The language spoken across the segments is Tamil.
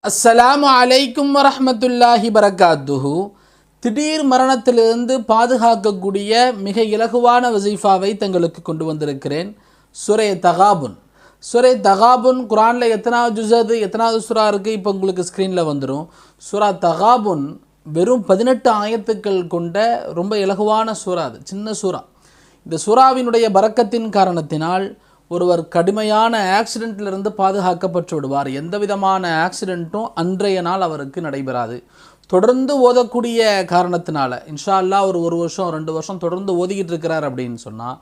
அஸ்ஸலாமு அலைக்கும் வரஹ்மத்துல்லாஹி பரக்காத்துஹு. திடீர் மரணத்திலிருந்து பாதுகாக்கக்கூடிய மிக இலகுவான வசீஃபாவை தங்களுக்கு கொண்டு வந்திருக்கிறேன். சூரே தகாபுன். சூரே தகாபுன் குரானில் எத்தனாவது ஜுஸது எத்தனாவது சூரா இருக்குது இப்போ உங்களுக்கு ஸ்க்ரீனில் வந்துடும். சூரா தகாபுன் வெறும் 18 ஆயத்துக்கள் கொண்ட ரொம்ப இலகுவான சூரா. அது சின்ன சூரா. இந்த சூறாவினுடைய பரக்கத்தின் காரணத்தினால் ஒருவர் கடுமையான ஆக்சிடெண்ட்டிலிருந்து பாதுகாக்கப்பட்டு விடுவார். எந்த விதமான ஆக்சிடெண்ட்டும் அன்றைய நாள் அவருக்கு நடைபெறாது. தொடர்ந்து ஓதக்கூடிய காரணத்தினால இன்ஷா அல்லாஹ் ஒரு வருஷம் 2 வருஷம் தொடர்ந்து ஓதிக்கிட்டு இருக்கிறார் அப்படின்னு சொன்னால்,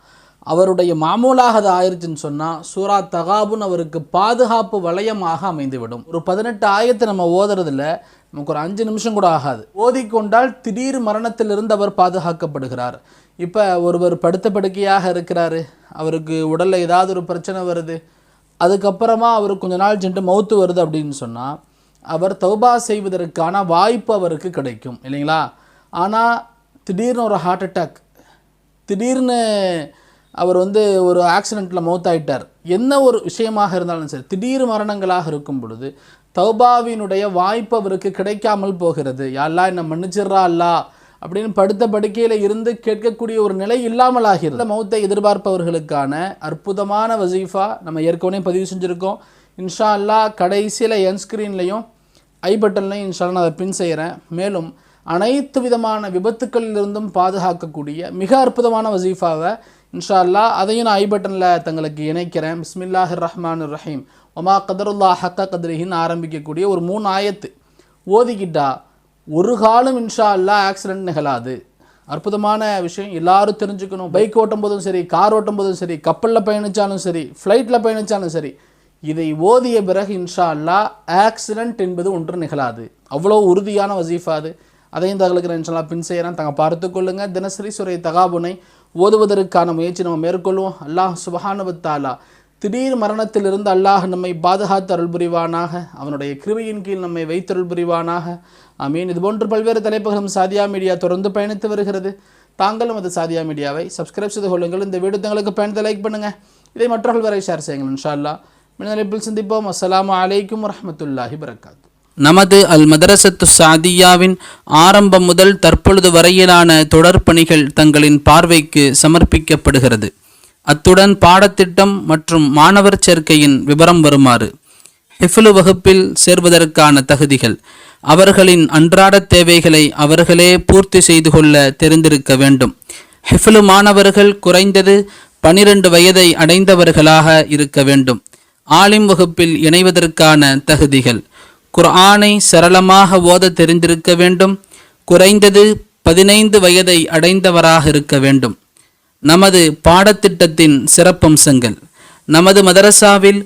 அவருடைய மாமூலாக அது ஆயிடுச்சுன்னு சொன்னால் சூரா தகாபுன் அவருக்கு பாதுகாப்பு வளையமாக அமைந்துவிடும். ஒரு 18 ஆயத்தை நம்ம ஓதுறதில்ல நமக்கு ஒரு 5 நிமிஷம் கூட ஆகாது. ஓதிக்கொண்டால் திடீர் மரணத்திலிருந்து அவர் பாதுகாக்கப்படுகிறார். இப்போ ஒருவர் படுத்த படுக்கையாக இருக்கிறாரு, அவருக்கு உடலில் ஏதாவது ஒரு பிரச்சனை வருது, அதுக்கப்புறமா அவருக்கு கொஞ்ச நாள் சென்று மௌத்து வருது அப்படின்னு சொன்னால் அவர் தௌபா செய்வதற்கான வாய்ப்பு அவருக்கு கிடைக்கும் இல்லைங்களா. ஆனால் திடீர்னு ஒரு ஹார்ட் அட்டாக், திடீர்னு அவர் ஒரு ஆக்சிடெண்ட்டில் மௌத்தாயிட்டார், என்ன ஒரு விஷயமாக இருந்தாலும் சரி திடீர் மரணங்களாக இருக்கும் பொழுது தௌபாவினுடைய வாய்ப்பு அவருக்கு கிடைக்காமல் போகிறது. யாரெல்லாம் என்ன மன்னிச்சிட்றா அல்லா அப்படின்னு படுத்த படுக்கையில் இருந்து கேட்கக்கூடிய ஒரு நிலை இல்லாமல் ஆகிறது. மௌத்தை எதிர்பார்ப்பவர்களுக்கான அற்புதமான வசீஃபா நம்ம ஏற்கனவே பதிவு செஞ்சுருக்கோம். இன்ஷா அல்லாஹ் கடைசியில் என் ஸ்க்ரீன்லையும் ஐ பட்டன்லையும் இன்ஷா அல்லாஹ் நான் அதை பின் செய்கிறேன். மேலும் அனைத்து விதமான விபத்துக்களிலிருந்தும் பாதுகாக்கக்கூடிய மிக அற்புதமான வசீஃபாவை இன்ஷா அல்லாஹ் அதையும் நான் ஐ பட்டனில் தங்களுக்கு இணைக்கிறேன். பிஸ்மில்லாஹிர் ரஹ்மானிர் ரஹீம் ஒமா கதருல்லாஹ் ஹக்க கத்ரிஹின்னு ஆரம்பிக்கக்கூடிய ஒரு 3 ஆயத்து ஓதிக்கிட்டா ஒரு காலம் இன்ஷா அல்லாஹ் ஆக்சிடெண்ட் நிகழாது. அற்புதமான விஷயம், எல்லாரும் தெரிஞ்சுக்கணும். பைக் ஓட்டும் போதும் சரி, கார் ஓட்டும் போதும் சரி, கப்பலில் பயணித்தாலும் சரி, ஃப்ளைட்டில் பயணித்தாலும் சரி, இதை ஓதிய பிறகு இன்ஷா அல்லாஹ் ஆக்சிடெண்ட் என்பது ஒன்று நிகழாது. அவ்வளோ உறுதியான வசீஃபா அது. அதையும் தங்களுக்கு நான் இன்ஷா அல்லாஹ் பின் செய்கிறேன். தாங்க பார்த்து கொள்ளுங்கள். தினசரி சூரே தகாபுனை ஓதுவதற்கான முயற்சி நம்ம மேற்கொள்வோம். அல்லாஹ் சுப்ஹானஹு வ தஆலா திடீர் மரணத்திலிருந்து அல்லாஹ் நம்மை பாதுகாத்து அருள் புரிவானாக. அவனுடைய கிருபையின் கீழ் நம்மை வைத்தருள் புரிவானாக. ஆமீன். இதுபோன்று பல்வேறு தலைப்புகளும் சாதியா மீடியா தொடர்ந்து பயணித்து வருகிறது. தாங்களும் அது சாதியா மீடியாவை சப்ஸ்கிரைப் செய்து கொள்ளுங்கள். இந்த வீடியோ தங்களுக்கு பயணத்தை லைக் பண்ணுங்கள். இதை மற்றவர்கள் வரை ஷேர் செய்யுங்கள். இன்ஷா அல்லாஹ் மின்னலைப்பில் சந்திப்போம். அஸ்ஸலாமு அலைக்கும் வரஹ்மத்துல்லாஹி பரக்காத்து. நமது அல் மதரசத்து சாதியாவின் ஆரம்பம் முதல் தற்பொழுது வரையிலான தொடர் பணிகள் தங்களின் பார்வைக்கு சமர்ப்பிக்கப்படுகிறது. அத்துடன் பாடத்திட்டம் மற்றும் மாணவர் சேர்க்கையின் விவரம் வருமாறு: ஹிஃப்லு வகுப்பில் சேர்வதற்கான தகுதிகள்: அவர்களின் அன்றாட தேவைகளை அவர்களே பூர்த்தி செய்து கொள்ள தெரிந்திருக்க வேண்டும். ஹிஃப்லு மாணவர்கள் குறைந்தது 12 வயதை அடைந்தவர்களாக இருக்க வேண்டும். ஆலிம் வகுப்பில் இணைவதற்கான தகுதிகள்: குர்ஆனை சரளமாக ஓத தெரிந்திருக்க வேண்டும். குறைந்தது 15 வயதை அடைந்தவராக இருக்க வேண்டும். நமது பாடத்திட்டத்தின் சிறப்பம்சங்கள்: நமது மதரசாவில்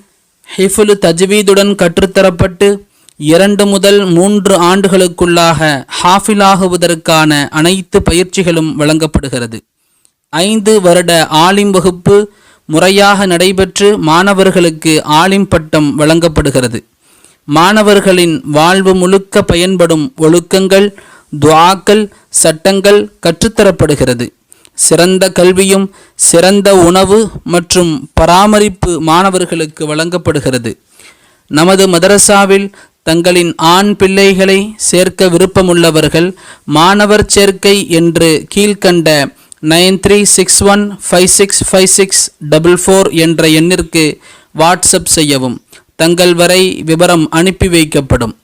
ஹிஃப்லு தஜ்வீதுடன் கற்றுத்தரப்பட்டு 2 முதல் 3 ஆண்டுகளுக்குள்ளாக ஹாஃபிலாகுவதற்கான அனைத்து பயிற்சிகளும் வழங்கப்படுகிறது. 5 வருட ஆலிம் வகுப்பு முறையாக நடைபெற்று மாணவர்களுக்கு ஆலிம் பட்டம் வழங்கப்படுகிறது. மாணவர்களின் வாழ்வு முழுக்க பயன்படும் ஒழுக்கங்கள், துஆக்கள், சட்டங்கள் கற்றுத்தரப்படுகிறது. சிறந்த கல்வியும் சிறந்த உணவு மற்றும் பராமரிப்பு மாணவர்களுக்கு வழங்கப்படுகிறது. நமது மதரசாவில் தங்களின் ஆண் பிள்ளைகளை சேர்க்க விருப்பமுள்ளவர்கள் மாணவர் சேர்க்கை என்று கீழ்கண்ட 9361565644 என்ற எண்ணிற்கு வாட்ஸ்அப் செய்யவும். தங்கள் வரை விவரம் அனுப்பி வைக்கப்படும்.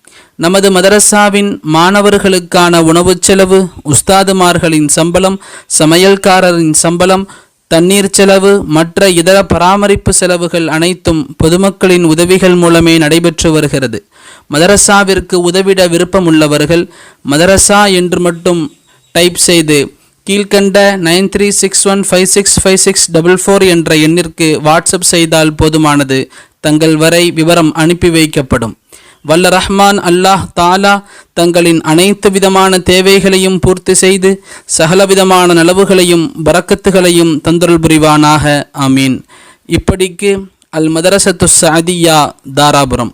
நமது மதரசாவின் மாணவர்களுக்கான உணவுச் செலவு, உஸ்தாதுமார்களின் சம்பளம், சமையல்காரரின் சம்பளம், தண்ணீர் செலவு, மற்ற இதர பராமரிப்பு செலவுகள் அனைத்தும் பொதுமக்களின் உதவிகள் மூலமே நடைபெற்று வருகிறது. மதரசாவிற்கு உதவிட விருப்பமுள்ளவர்கள் மதரசா என்று மட்டும் டைப் செய்து கீழ்கண்ட 9361565644 என்ற எண்ணிற்கு வாட்ஸ்அப் செய்தால் போதுமானது. தங்கள் வரை விவரம் அனுப்பி வைக்கப்படும். வல்ல ரஹ்மான் அல்லாஹ் தாலா தங்களின் அனைத்து விதமான தேவைகளையும் பூர்த்தி செய்து சகலவிதமான நலவுகளையும் பரக்கத்துகளையும் தந்தருள் புரிவானாக. ஆமீன். இப்படிக்கு அல் மதரசத்து சாதியா தாராபுரம்.